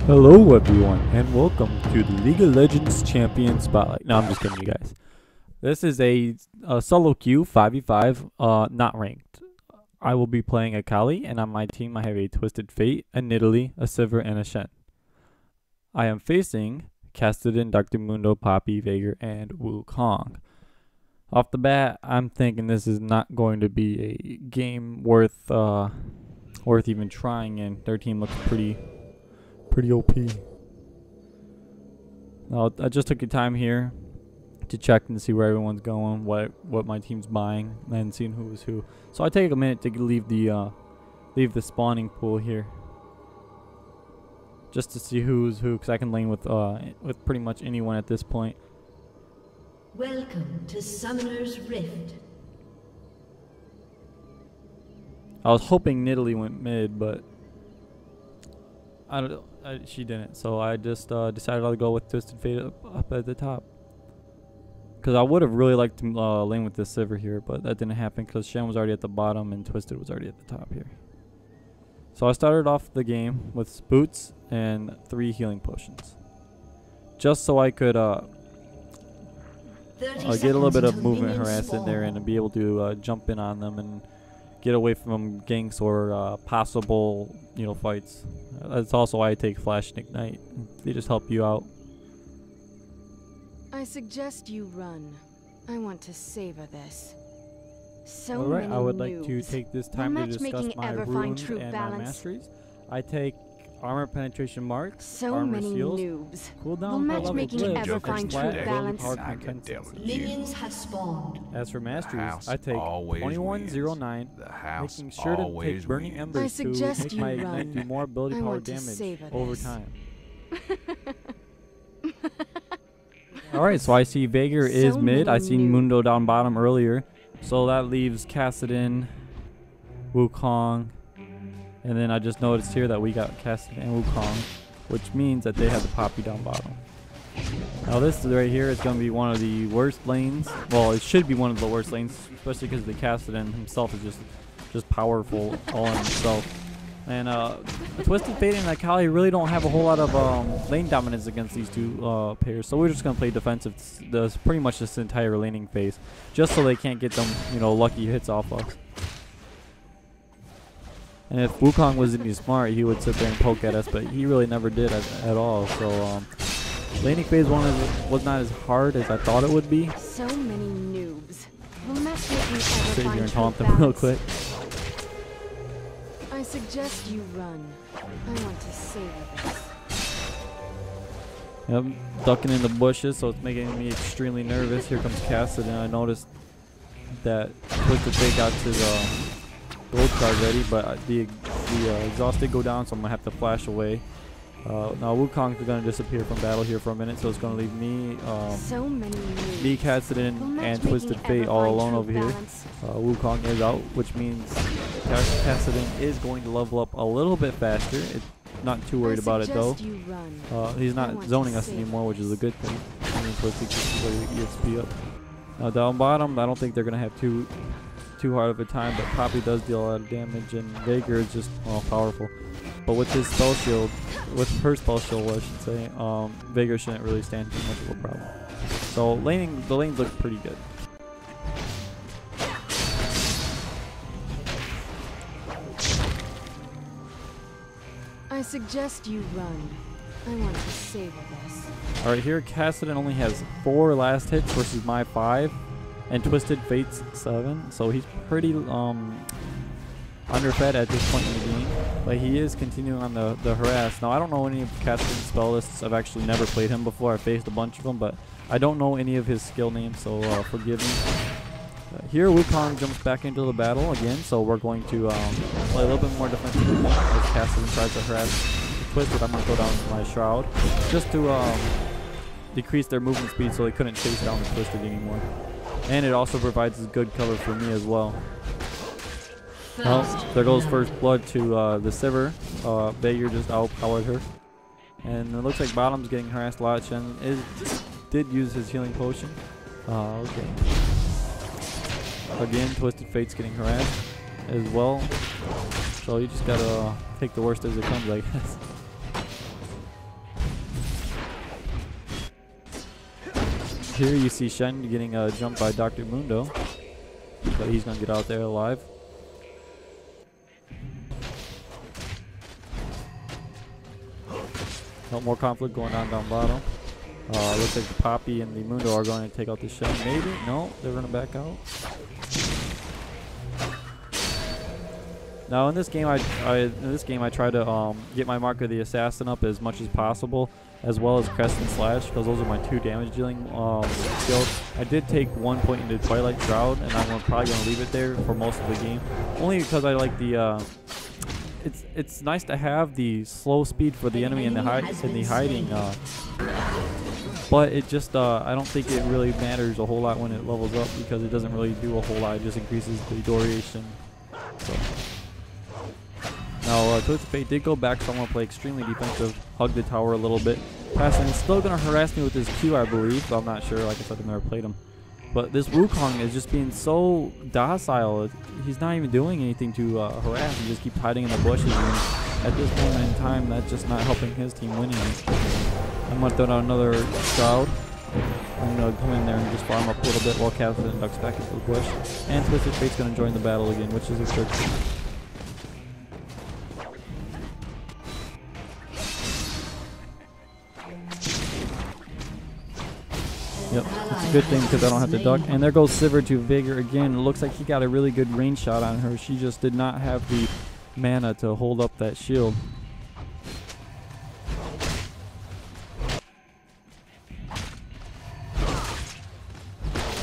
Hello everyone, and welcome to the League of Legends Champion Spotlight. No, I'm just kidding, you guys. This is a solo queue, 5v5, not ranked. I will be playing Akali, and on my team I have a Twisted Fate, a Nidalee, a Sivir, and a Shen. I am facing Cassidy, Dr. Mundo, Poppy, Veigar, and Wukong. Off the bat, I'm thinking this is not going to be a game worth even trying in. Their team looks pretty OP. Now, I just took the time here to check and see where everyone's going, what my team's buying, and seeing who is who. So I take a minute to leave the spawning pool here, just to see who's who, because I can lane with pretty much anyone at this point. Welcome to Summoner's Rift. I was hoping Nidalee went mid, but she didn't, so I just decided I'll go with Twisted Fate up at the top. Because I would have really liked to lane with this Sivir here, but that didn't happen because Shen was already at the bottom and Twisted was already at the top here. So I started off the game with boots and 3 healing potions, just so I could get a little bit of movement harass in there and be able to jump in on them and get away from ganks or possible, fights. That's also why I take Flash and Ignite. They just help you out. I suggest you run. I want to savor this. So Alright, many I would noobs. like to take this time to discuss my runes and my masteries. I take armor penetration marks, so armor many seals, noobs. cooldown Will per level matchmaking glitch, ever and find flat true daily balance? power consensus. Minions have spawned. As for masteries, I take 2109, making sure to take burning embers to make my ignite do more ability power damage over time. Alright, so I see Veigar is mid. I seen Mundo down bottom earlier. So that leaves Cassidy, Wukong, and then I just noticed here that we got Cassidy and Wukong, which means that they have the Poppy down bottom. Now this right here is going to be one of the worst lanes. Well, it should be one of the worst lanes, especially because the Cassidy himself is just powerful all in himself. And Twisted Fate and Akali really don't have a whole lot of lane dominance against these two pairs, so we're just going to play defensive pretty much this entire laning phase, just so they can't get them, lucky hits off us. And if Wukong was any smart, he would sit there and poke at us, but he really never did at all. So laning phase 1 was not as hard as I thought it would be. So many noobs. Will matchmaking ever Sit here find and true taunt them real balance? quick. I suggest you run. I want to savor this. Yep, ducking in the bushes, so it's making me extremely nervous. Here comes Cassidy, and I noticed that Twisted Fate got his gold card ready, but the exhaust did go down, so I'm going to have to flash away. Now Wukong is going to disappear from battle here for a minute, so it's going to leave me, me, Cassidy, and Twisted Fate all alone over here. Wukong is out, which means Cassidy is going to level up a little bit faster. Not too worried about it though. He's not zoning us anymore, which is a good thing. I mean, Twisted gets EXP up. Now down bottom, I don't think they're going to have too hard of a time, but Poppy does deal a lot of damage, and Veigar is just powerful. But with his spell shield, with her spell shield, I should say, Veigar shouldn't really stand too much of a problem. So the lanes look pretty good. I suggest you run. I want to savor this. Alright, here Cassidy only has 4 last hits versus my 5, and Twisted Fate's 7, so he's pretty underfed at this point in the game, but he is continuing on the harass. Now I don't know any of Cassidy's spell lists. I've actually never played him before. I faced a bunch of them, but I don't know any of his skill names, so forgive me. Here Wukong jumps back into the battle again, so we're going to play a little bit more defensively as Cassidy tries to harass Twisted. I'm going to go down to my Shroud just to decrease their movement speed so they couldn't chase down the Twisted anymore. And it also provides good cover for me as well. Well, there goes first blood to the Sivir. Veigar just outpowered her. And it looks like bottom's getting harassed a lot. Shen did use his healing potion. Okay. Again, Twisted Fate's getting harassed as well. So you just gotta take the worst as it comes, I guess. here you see Shen getting jumped by Dr. Mundo, but he's gonna get out there alive. No more conflict going on down bottom. Looks like the Poppy and the Mundo are going to take out the Shen. Maybe? No, they're going to back out. Now in this game, I try to get my Mark of the Assassin up as much as possible, as well as Crest and Slash, because those are my 2 damage dealing skills. I did take 1 point into Twilight Shroud, and I'm probably going to leave it there for most of the game, only because I like the. It's nice to have the slow speed for the enemy in the hiding, but it just I don't think it really matters a whole lot when it levels up, because it doesn't really do a whole lot. It just increases the duration. So. Now, Twisted Fate did go back, so I'm going to play extremely defensive, hug the tower a little bit. Passing is still going to harass me with his Q, I believe, but I'm not sure. Like I said, I've never played him. But this Wukong is just being so docile. He's not even doing anything to harass. He just keeps hiding in the bushes. And at this moment in time, that's just not helping his team winning. I'm going to throw down another Shroud. I'm going to come in there and just farm up a little bit while Catherine ducks back into the bush. And Twisted Fate's going to join the battle again, which is expected. Yep, it's a good thing because I don't have to duck. And there goes Sivir to Vigor again. It looks like he got a really good range shot on her. She just did not have the mana to hold up that shield.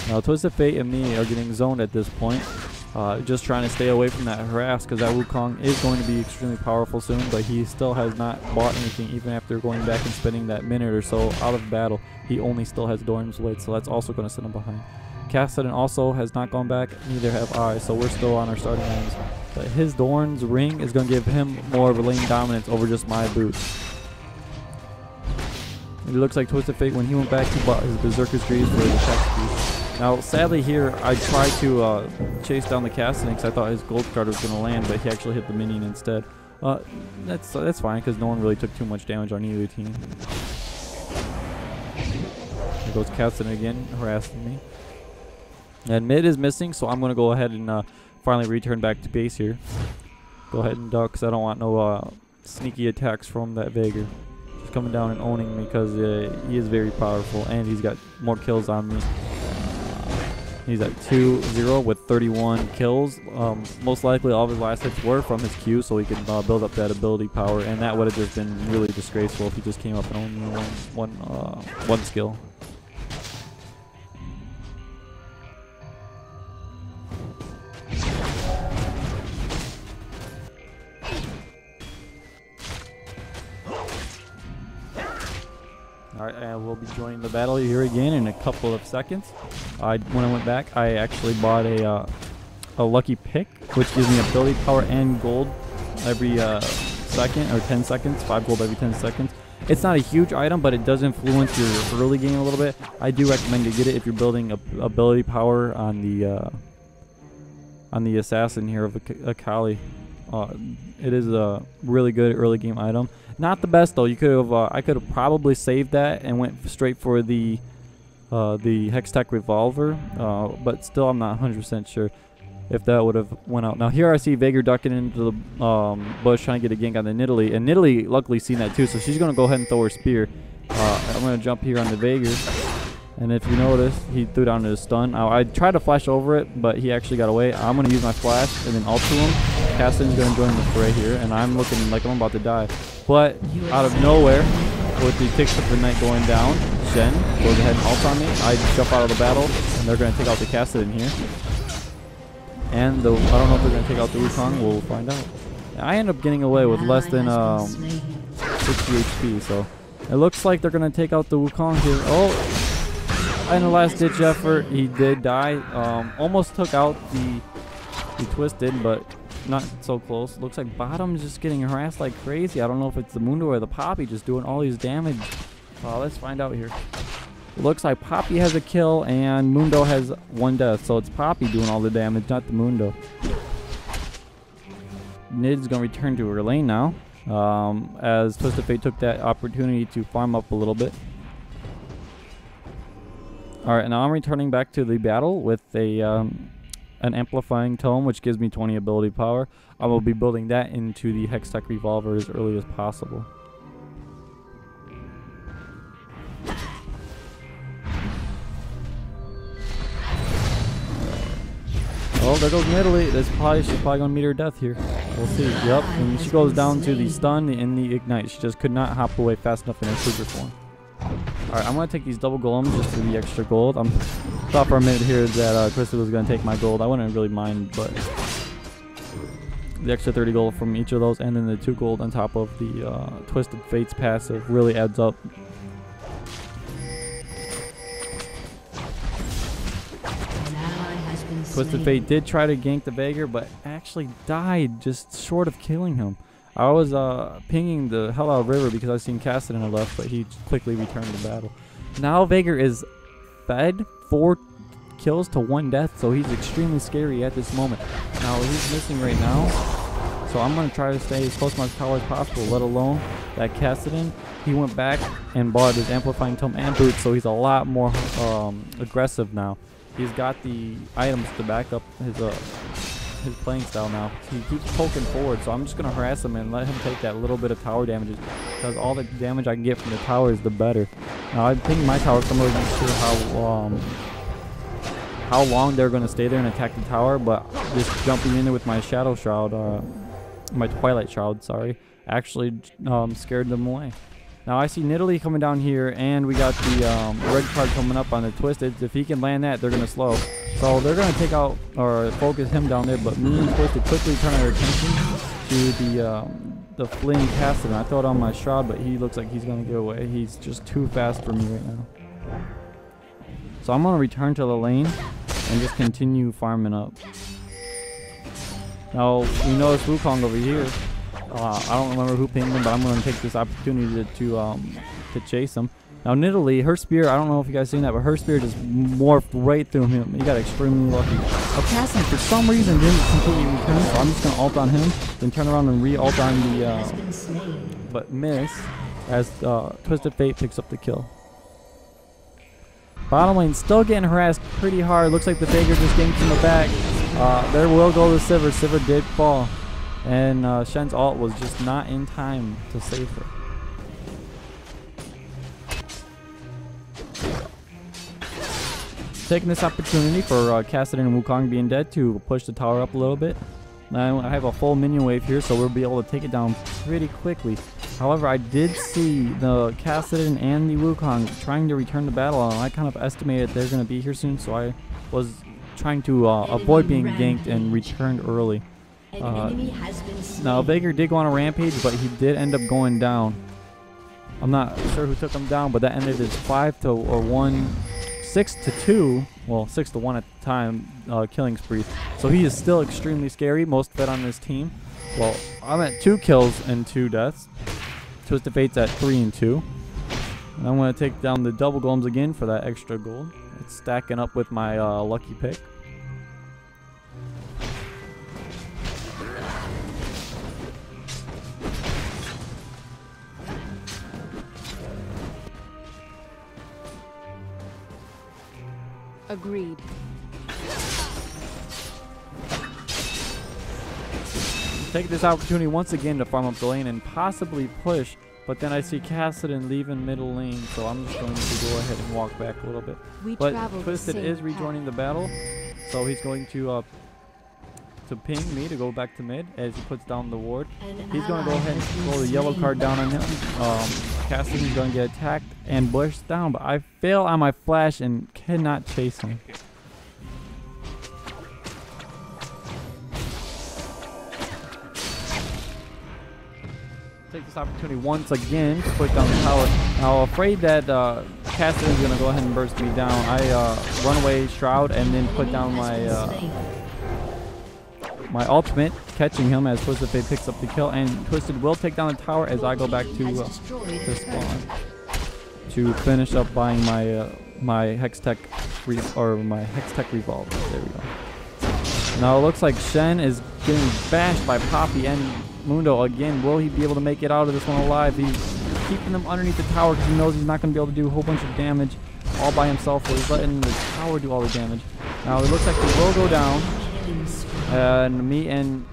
Now Twisted Fate and me are getting zoned at this point. Just trying to stay away from that harass, because that Wukong is going to be extremely powerful soon, but he still has not bought anything even after going back and spending that minute or so out of battle. He only still has Dorn's Blade, so that's also going to send him behind. Kassadin also has not gone back, neither have I, so we're still on our starting lines. But his Dorn's Ring is going to give him more of a lane dominance over just my boots. It looks like Twisted Fate, when he went back, he bought his Berserker's Greaves for the attack speed. Now, sadly here, I tried to chase down the Kassadin because I thought his gold card was going to land, but he actually hit the minion instead. That's fine, because no one really took too much damage on either team. There goes Kassadin again, harassing me. And mid is missing, so I'm going to go ahead and finally return back to base here. Go ahead and duck, because I don't want no sneaky attacks from that Veigar. Just coming down and owning me, because he is very powerful, and he's got more kills on me. He's at 2-0 with 31 kills. Most likely all of his last hits were from his Q, so he can build up that ability power, and that would have just been really disgraceful if he just came up and only one skill. Alright, we'll be joining the battle here again in a couple of seconds. When I went back, I actually bought a lucky pick, which gives me ability power and gold every second, or 10 seconds, 5 gold every 10 seconds. It's not a huge item, but it does influence your early game a little bit. I do recommend to get it if you're building ability power on the assassin here of Akali. It is a really good early game item. Not the best though. You could have I could have probably saved that and went straight for the Hextech revolver, but still I'm not 100% sure if that would have went out. Now here I see Veigar ducking into the bush trying to get a gank on the Nidalee, and Nidalee luckily seen that too, so she's gonna go ahead and throw her spear. I'm gonna jump here on the Veigar, and if you notice, he threw down his stun. I tried to flash over it, but he actually got away. I'm gonna use my flash and then ult to him. Kassadin's gonna join the fray here, and I'm looking like I'm about to die. But out of nowhere, with the Ticks of the Night going down, Shen goes ahead and ults on me. I jump out of the battle, and they're going to take out the Kassadin here. And I don't know if they're going to take out the Wukong. We'll find out. I end up getting away with less than 60 HP, so it looks like they're going to take out the Wukong here. Oh, in the last-ditch effort, he did die. Almost took out the Twisted, but not so close. Looks like bottom's just getting harassed like crazy. I don't know if it's the Mundo or the Poppy just doing all these damage. Let's find out here. It looks like Poppy has a kill and Mundo has 1 death, so it's Poppy doing all the damage, not the Mundo. Nid's gonna return to her lane now, as Twisted Fate took that opportunity to farm up a little bit. Alright, now I'm returning back to the battle with a an amplifying tome, which gives me 20 ability power. I will be building that into the Hextech Revolver as early as possible. Oh, there goes Nidalee. She's probably gonna meet her death here. We'll see. Yep, and she goes down to the stun and the ignite. She just could not hop away fast enough in her super form. Alright, I'm gonna take these double golems just for the extra gold. I'm thought for a minute here that Twisted was gonna take my gold. I wouldn't really mind, but the extra 30 gold from each of those, and then the 2 gold on top of the Twisted Fates passive really adds up. Twisted Fate did try to gank the Veigar, but actually died just short of killing him. I was pinging the hell out of River because I seen Cassidy on the left, but he quickly returned to battle. Now Veigar is fed 4 kills to 1 death, so he's extremely scary at this moment. Now he's missing right now, so I'm going to try to stay as close to my tower as possible, let alone that Cassidy. He went back and bought his Amplifying Tome and Boots, so he's a lot more aggressive now. He's got the items to back up his playing style now. He keeps poking forward, so I'm just going to harass him and let him take that little bit of tower damage, because all the damage I can get from the tower is the better. Now I think my tower, I'm not really sure how long they're going to stay there and attack the tower, but just jumping in there with my Shadow Shroud, my Twilight Shroud, sorry, actually scared them away. Now I see Nidalee coming down here, and we got the red card coming up on the Twisted. If he can land that, they're going to slow. So they're going to take out or focus him down there, but me and Twisted quickly turn our attention to the fleeing Cassidy. I throw it on my Shroud, but he looks like he's going to get away. He's just too fast for me right now. So I'm going to return to the lane and just continue farming up. Now we notice Wukong over here. I don't remember who pinged him, but I'm going to take this opportunity to chase him. Now Nidalee, her spear, I don't know if you guys seen that, but her spear just morphed right through him. He got extremely lucky. Now Cassidy, for some reason, didn't completely return, so I'm just going to ult on him, then turn around and re-ult on the, but miss, as Twisted Fate picks up the kill. Bottom lane still getting harassed pretty hard. Looks like the Veigar just ganked in the back. There will go the Sivir. Sivir did fall. And Shen's ult was just not in time to save her. Taking this opportunity for Cassidy and Wukong being dead to push the tower up a little bit. Now I have a full minion wave here, so we'll be able to take it down pretty quickly. However, I did see the Cassidy and the Wukong trying to return to battle, and I kind of estimated they're going to be here soon, so I was trying to avoid being ganked and returned early. Now Veigar did go on a rampage, but he did end up going down. I'm not sure who took him down, but that ended his 6 to 2, well 6 to 1 at the time, killing spree. So he is still extremely scary, most fed on his team. Well, I'm at 2 kills and 2 deaths. Twisted Fate's at 3 and 2. And I'm going to take down the double golems again for that extra gold. It's stacking up with my lucky pick. Agreed. Take this opportunity once again to farm up the lane and possibly push, but then I see Cassidy leaving middle lane, so I'm just going to go ahead and walk back a little bit. But Twisted is rejoining the battle, so he's going to ping me to go back to mid as he puts down the ward. He's going to go ahead and throw the yellow card down on him. Cassidy's going to get attacked and pushed down, but I fail on my flash and cannot chase him. Take this opportunity once again to put down the tower. Now, afraid that Cassidy's going to go ahead and burst me down, I run away Shroud and then put down my ultimate, catching him as Twisted Fate picks up the kill, and Twisted will take down the tower as I go back to spawn to finish up buying my Hextech Revolver. There we go. Now it looks like Shen is getting bashed by Poppy and Mundo again. Will he be able to make it out of this one alive? He's keeping them underneath the tower because he knows he's not going to be able to do a whole bunch of damage. all by himself. He's letting the tower do all the damage. Now it looks like he will go down. And me and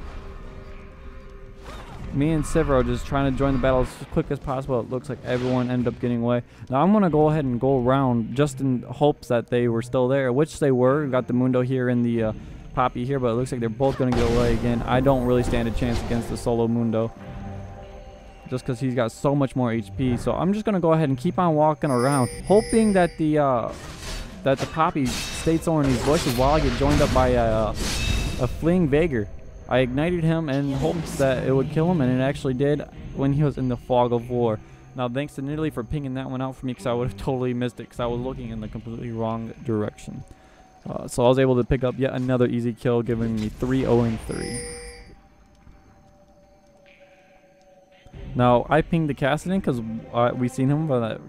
Sivir are just trying to join the battle as quick as possible. It looks like everyone ended up getting away. Now I'm going to go ahead and go around just in hopes that they were still there, which they were. We got the Mundo here and the Poppy here, but it looks like they're both going to get away again. I don't really stand a chance against the solo Mundo, just because he's got so much more HP. So I'm just going to go ahead and keep on walking around, hoping that the Poppy stayed somewhere in these bushes while I get joined up by a fleeing Veigar. I ignited him and hoped that it would kill him, and it actually did when he was in the fog of war. Now, thanks to Nidalee for pinging that one out for me, because I would have totally missed it because I was looking in the completely wrong direction. So I was able to pick up yet another easy kill, giving me 3-0-3. Now, I pinged the Kassadin because we seen him by that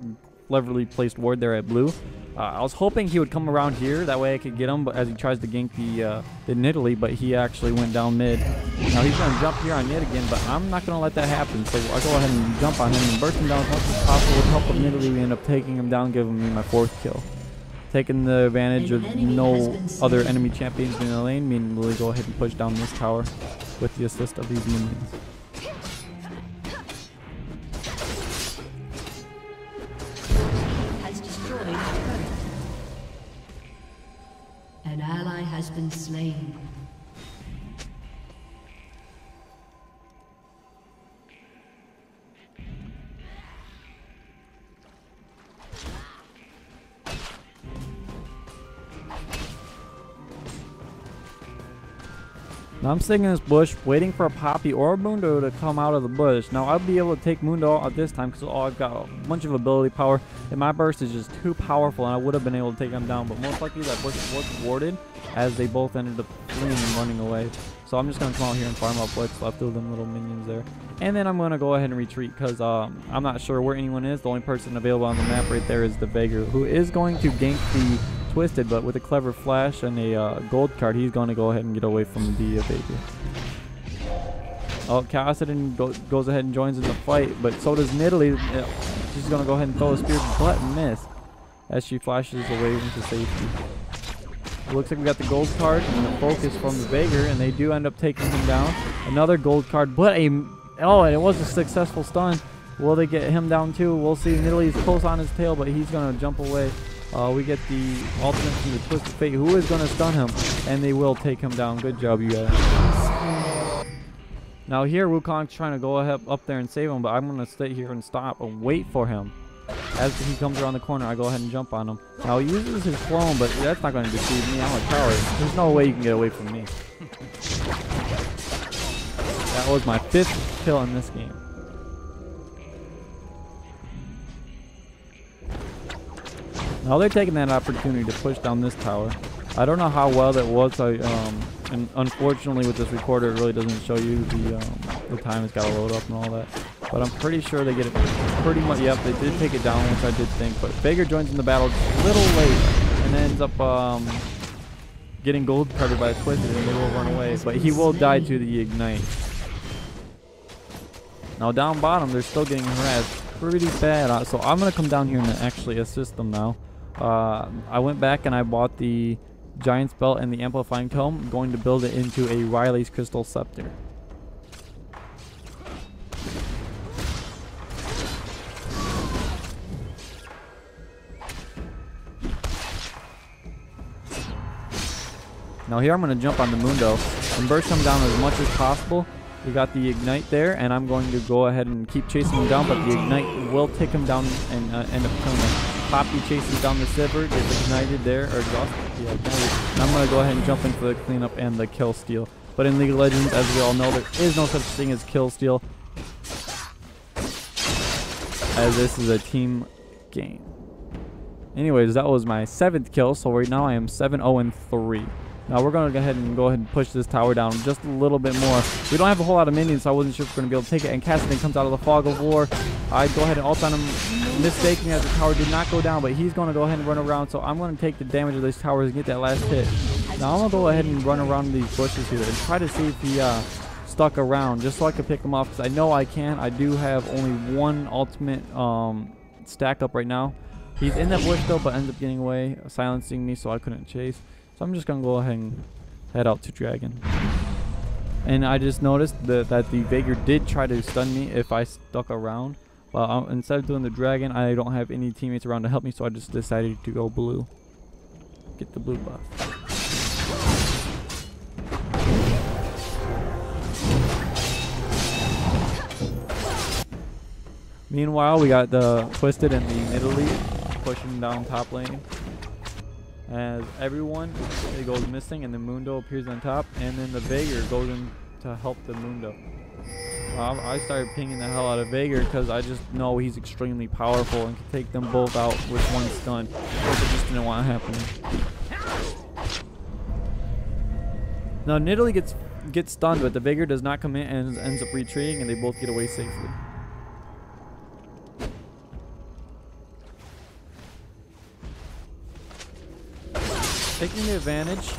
cleverly placed ward there at blue. I was hoping he would come around here, that way I could get him, but as he tries to gank the Nidalee, but he actually went down mid. Now he's going to jump here on Nid again, but I'm not going to let that happen, so I go ahead and jump on him and burst him down as much as possible with help of Nidalee. We end up taking him down, giving me my 4th kill. Taking the advantage of no other enemy champions in the lane, me and Lily go ahead and push down this tower with the assist of these minions. An ally has been slain. Now I'm sitting in this bush waiting for a Poppy or a Mundo to come out of the bush. Now I'll be able to take Mundo out this time because I've got a bunch of ability power and my burst is just too powerful, and I would have been able to take him down, but most likely that bush was warded as they both ended up fleeing and running away. So I'm just going to come out here and farm up what's left of them little minions there. And then I'm going to go ahead and retreat because I'm not sure where anyone is. The only person available on the map right there is the Veigar, who is going to gank the Twisted, but with a clever flash and a gold card, he's going to go ahead and get away from the Veigar. Oh, Kassadin goes ahead and joins in the fight, but so does Nidalee. She's going to go ahead and throw a spear, but miss as she flashes away into safety. It looks like we got the gold card and the focus from the Veigar, and they do end up taking him down. Another gold card, but and it was a successful stun. Will they get him down too? We'll see. Nidalee's close on his tail, but he's going to jump away. We get the ultimate from the Twisted Fate, who is going to stun him, and they will take him down. Good job, you guys. Now here, Wukong's trying to go ahead up there and save him, but I'm going to stay here and stop and wait for him. As he comes around the corner, I go ahead and jump on him. Now he uses his clone, but that's not going to deceive me. I'm a coward. There's no way you can get away from me. That was my 5th kill in this game. Now they're taking that opportunity to push down this tower. I don't know how well that was. And unfortunately with this recorder, it really doesn't show you the time it's got to load up and all that. But I'm pretty sure they get it pretty much. Yep, they did take it down, which I did think. But Veigar joins in the battle just a little late and ends up getting gold carded by a Twisted, and they will run away. But he will die to the Ignite. Now down bottom, they're still getting harassed pretty bad. So I'm going to come down here and actually assist them now. I went back and I bought the Giant's Belt and the Amplifying Tome. I'm going to build it into a Riley's Crystal Scepter. Now here I'm going to jump on the Mundo and burst him down as much as possible. We got the Ignite there, and I'm going to go ahead and keep chasing him down, but the Ignite will take him down and end up killing him. Poppy chases down the Sivir, gets ignited there, or exhausted. Yeah, ignited. And I'm going to go ahead and jump in for the cleanup and the kill steal. But in League of Legends, as we all know, there is no such thing as kill steal, as this is a team game. Anyways, that was my 7th kill, so right now I am 7-0-3. Now we're going to go ahead and push this tower down just a little bit more. We don't have a whole lot of minions, so I wasn't sure if we're going to be able to take it. And Kassadin comes out of the fog of war. I go ahead and ult on him, mistaking as the tower did not go down, but he's going to go ahead and run around. So I'm going to take the damage of these towers and get that last hit. Now I'm going to go ahead and run around these bushes here and try to see if he stuck around, just so I can pick him off, because I know I can. I do have only one ultimate stack up right now. He's in that bush though, but ends up getting away, silencing me, so I couldn't chase. So I'm just gonna go ahead and head out to Dragon. And I just noticed that the Veigar did try to stun me if I stuck around. But instead of doing the Dragon, I don't have any teammates around to help me, so I just decided to go blue. Get the blue buff. Meanwhile, we got the Twisted and the Nidalee pushing down top lane. As everyone, it goes missing, and the Mundo appears on top, and then the Veigar goes in to help the Mundo. I started pinging the hell out of Veigar because I just know he's extremely powerful and can take them both out with one stun, which I just didn't want to happen. Now Nidalee gets stunned, but the Veigar does not come in and ends up retreating, and they both get away safely. Taking the advantage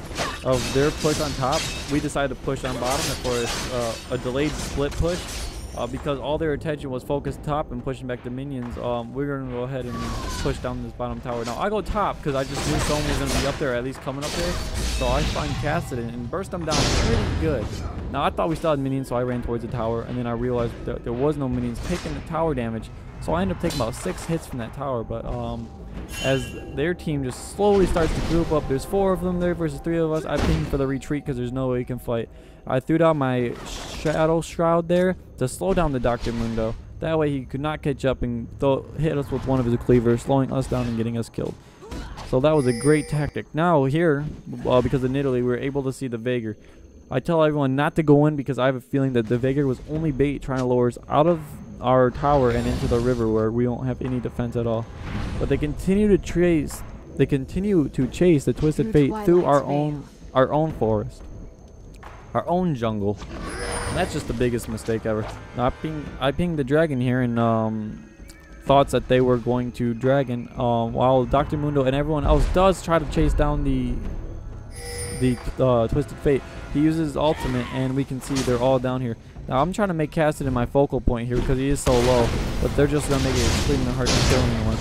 of their push on top, we decided to push on bottom for a delayed split push. Because all their attention was focused top and pushing back the minions, we're going to go ahead and push down this bottom tower. Now, I go top because I just knew someone was going to be up there, at least coming up there. So I find Cassidy and burst them down pretty good. Now, I thought we still had minions, so I ran towards the tower. And then I realized that there was no minions taking the tower damage. So I ended up taking about 6 hits from that tower. But as their team just slowly starts to group up, there's 4 of them there versus 3 of us. I pinged for the retreat because there's no way we can fight. I threw down my Shadow Shroud there to slow down the Dr. Mundo. That way he could not catch up and hit us with one of his cleavers, slowing us down and getting us killed. So that was a great tactic. Now here, because of Nidalee, we were able to see the Veigar. I tell everyone not to go in because I have a feeling that the Veigar was only bait trying to lure us out of our tower and into the river where we don't have any defense at all. But they continue to chase the Twisted Fate through our own forest, our own jungle. And that's just the biggest mistake ever. Now, I pinged the Dragon here and thoughts that they were going to Dragon, while Dr. Mundo and everyone else does try to chase down the Twisted Fate. He uses his ultimate, and we can see they're all down here. Now, I'm trying to make Cassidy my focal point here because he is so low, but they're just going to make it extremely hard to kill anyone.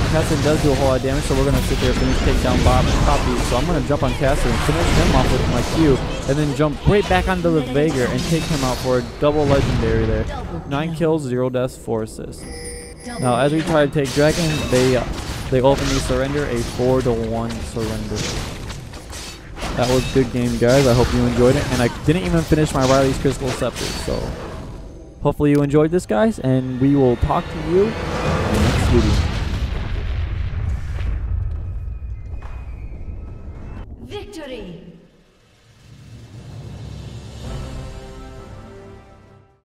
Cassidy does do a whole lot of damage, so we're going to sit there and finish take down Bob and Poppy. So I'm going to jump on Cassidy and finish him off with my Q, and then jump right back onto the Veigar and take him out for a double legendary there. 9 kills, 0 deaths, 4 assists. Now, as we try to take Dragon, they ultimately surrender, a 4-1 surrender. That was a good game, guys. I hope you enjoyed it. And I didn't even finish my Riley's Crystal Scepter. So hopefully you enjoyed this, guys. And we will talk to you in the next video. Victory!